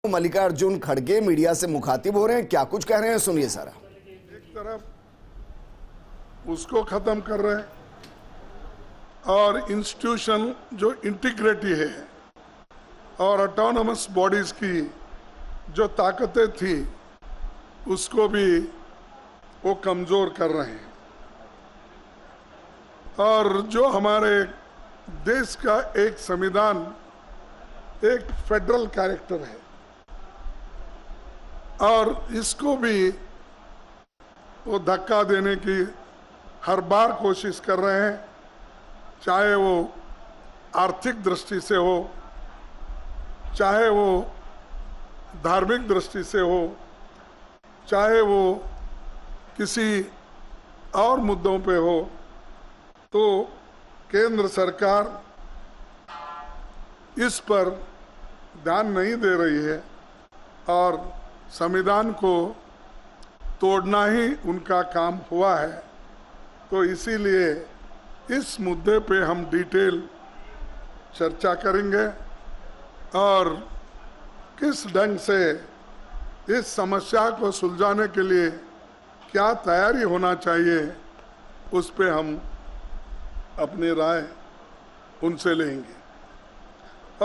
मल्लिकार्जुन खड़गे मीडिया से मुखातिब हो रहे हैं, क्या कुछ कह रहे हैं सुनिए सारा। एक तरफ उसको खत्म कर रहे हैं और इंस्टीट्यूशन जो इंटीग्रिटी है और ऑटोनमस बॉडीज की जो ताकतें थी उसको भी वो कमजोर कर रहे हैं। और जो हमारे देश का एक संविधान एक फेडरल कैरेक्टर है और इसको भी वो धक्का देने की हर बार कोशिश कर रहे हैं, चाहे वो आर्थिक दृष्टि से हो, चाहे वो धार्मिक दृष्टि से हो, चाहे वो किसी और मुद्दों पे हो। तो केंद्र सरकार इस पर ध्यान नहीं दे रही है और संविधान को तोड़ना ही उनका काम हुआ है। तो इसीलिए इस मुद्दे पे हम डिटेल चर्चा करेंगे और किस ढंग से इस समस्या को सुलझाने के लिए क्या तैयारी होना चाहिए उस पे हम अपनी राय उनसे लेंगे।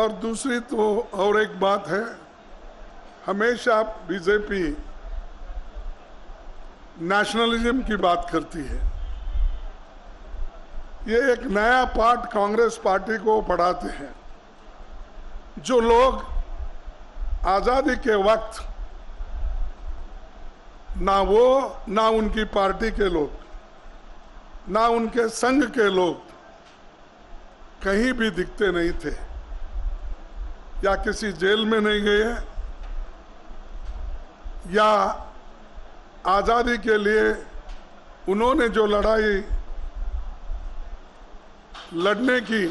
और दूसरी तो और एक बात है, हमेशा बीजेपी नेशनलिज्म की बात करती है। ये एक नया पाठ कांग्रेस पार्टी को पढ़ाते हैं। जो लोग आजादी के वक्त ना वो ना उनकी पार्टी के लोग ना उनके संघ के लोग कहीं भी दिखते नहीं थे या किसी जेल में नहीं गए या आजादी के लिए उन्होंने जो लड़ाई लड़ने की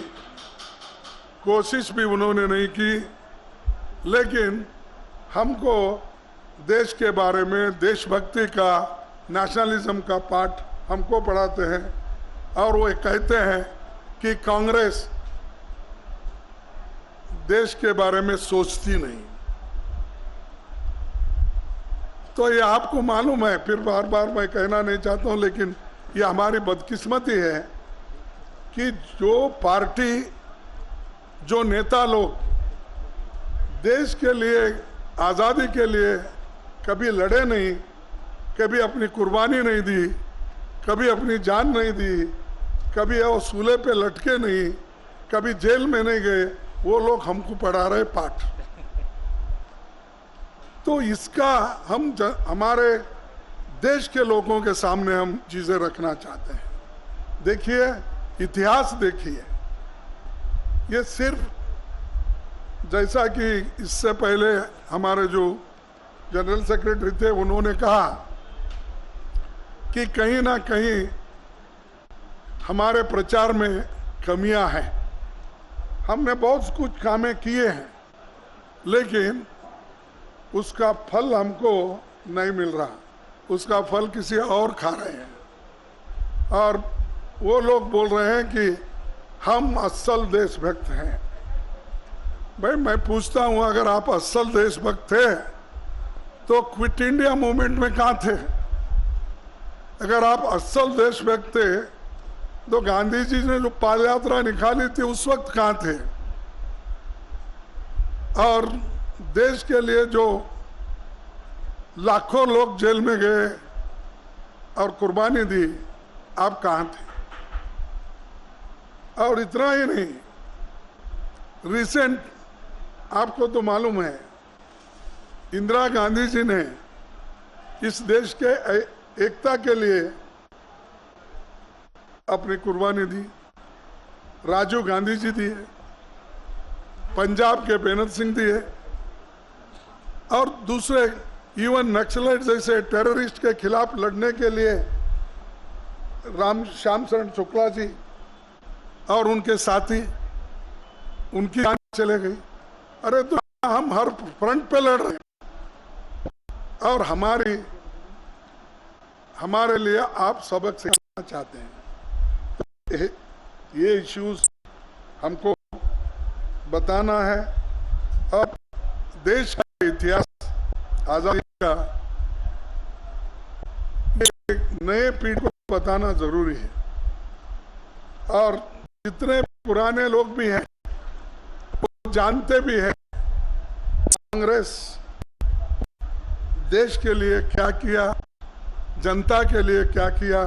कोशिश भी उन्होंने नहीं की। लेकिन हमको देश के बारे में देशभक्ति का नेशनलिज्म का पाठ हमको पढ़ाते हैं और वो कहते हैं कि कांग्रेस देश के बारे में सोचती नहीं। तो ये आपको मालूम है, फिर बार बार मैं कहना नहीं चाहता हूं, लेकिन ये हमारी बदकिस्मती है कि जो पार्टी जो नेता लोग देश के लिए आज़ादी के लिए कभी लड़े नहीं, कभी अपनी कुर्बानी नहीं दी, कभी अपनी जान नहीं दी, कभी वो सूले पे लटके नहीं, कभी जेल में नहीं गए, वो लोग हमको पढ़ा रहे पाठ। तो इसका हम हमारे देश के लोगों के सामने हम चीजें रखना चाहते हैं। देखिए, इतिहास देखिए, ये सिर्फ जैसा कि इससे पहले हमारे जो जनरल सेक्रेटरी थे उन्होंने कहा कि कहीं ना कहीं हमारे प्रचार में कमियां हैं। हमने बहुत कुछ कामें किए हैं लेकिन उसका फल हमको नहीं मिल रहा, उसका फल किसी और खा रहे हैं। और वो लोग बोल रहे हैं कि हम असल देशभक्त हैं। भाई मैं पूछता हूं, अगर आप असल देशभक्त थे तो क्विट इंडिया मूवमेंट में कहां थे? अगर आप असल देशभक्त थे तो गांधी जी ने जो पाद यात्रा निकाली थी उस वक्त कहां थे? और देश के लिए जो लाखों लोग जेल में गए और कुर्बानी दी, आप कहां थे? और इतना ही नहीं, रिसेंट आपको तो मालूम है, इंदिरा गांधी जी ने इस देश के एकता के लिए अपनी कुर्बानी दी। राजीव गांधी जी दिए, पंजाब के बेनत सिंह दिए और दूसरे इवन नक्सलाइट जैसे टेररिस्ट के खिलाफ लड़ने के लिए राम श्याम शरण शुक्ला जी और उनके साथी, उनकी जान चले गई। अरे तो हम हर फ्रंट पे लड़ रहे हैं और हमारे लिए आप सबक सिखाना चाहते हैं। ये इश्यूज हमको बताना है। अब देश का इतिहास आजादी का ये नए पीढ़ी को बताना जरूरी है। और जितने पुराने लोग भी हैं वो जानते भी हैं कांग्रेस देश के लिए क्या किया, जनता के लिए क्या किया,